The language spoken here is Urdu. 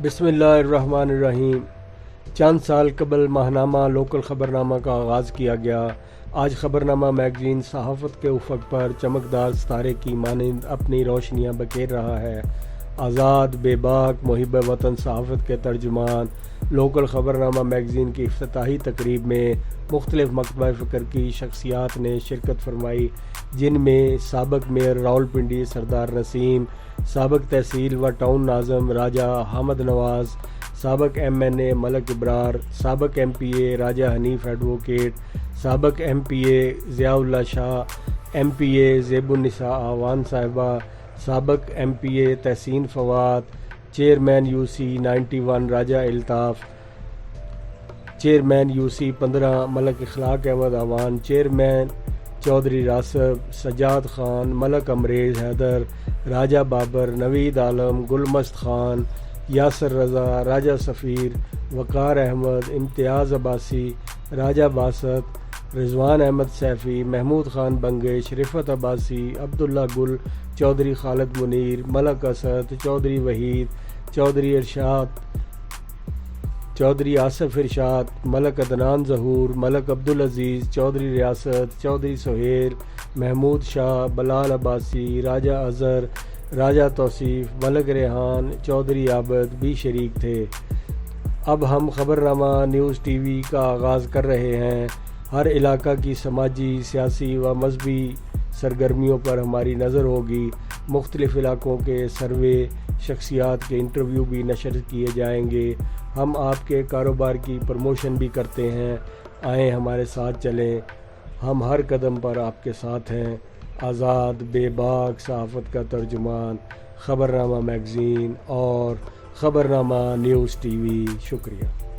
بسم اللہ الرحمن الرحیم۔ چند سال قبل ماہنامہ لوکل خبرنامہ کا آغاز کیا گیا۔ آج خبرنامہ میگزین صحافت کے افق پر چمکدار ستارے کی مانند اپنی روشنیاں بکھیر رہا ہے۔ آزاد، بے باک، محب وطن صحافت کے ترجمان لوکل خبرنامہ میگزین کی افتتاحی تقریب میں مختلف مکتبہ فکر کی شخصیات نے شرکت فرمائی، جن میں سابق میئر راولپنڈی سردار نسیم، سابق تحصیل و ٹاؤن ناظم راجہ حامد نواز، سابق ایم این اے ملک ابرار، سابق M P A Raja Hanif advocate, سابق M P A Ziaullah Shah, M P A Zeb un-Nisa Awan صاحبہ، سابق M P A Tehseen Fawad, chairman U C 91 Raja Altaf, chairman U C 15 Malik Akhlaq Ahmed Awan, chairman Chaudhry Rasib, Sajjad Khan, Malik Amreez Haider, Raja Babar, Naveed Alam, Gulmast Khan, Yasir Raza, Raja Safeer, Waqar Ahmad, امتیاز عباسی، راجہ باسط، رضوان احمد سیفی، محمود خان بنگش، رفت عباسی، عبداللہ گل، چودھری خالد منیر، ملک اسد، چودھری وحید، چودھری ارشاد، چودھری آصف ارشاد، ملک عدنان ظہور، ملک عبدالعزیز، چودھری ریاست، چودھری سہیل، محمود شاہ، بلال عباسی، راجہ اظہر، راجہ توصیف، ملک ریحان، چودھری عابد بھی شریک تھے۔ اب ہم خبرنامہ نیوز ٹی وی کا آغاز کر رہے ہیں۔ ہر علاقہ کی سماجی، سیاسی و مذہبی سرگرمیوں پر ہماری نظر ہوگی۔ مختلف علاقوں کے سروے، شخصیات کے انٹرویو بھی نشر کیے جائیں گے۔ ہم آپ کے کاروبار کی پروموشن بھی کرتے ہیں، آئیں ہمارے ساتھ چلیں، ہم ہر قدم پر آپ کے ساتھ ہیں۔ آزاد، بے باک صحافت کا ترجمان، خبرنامہ میگزین اور خبرنامہ نیوز ٹی وی۔ شکریہ۔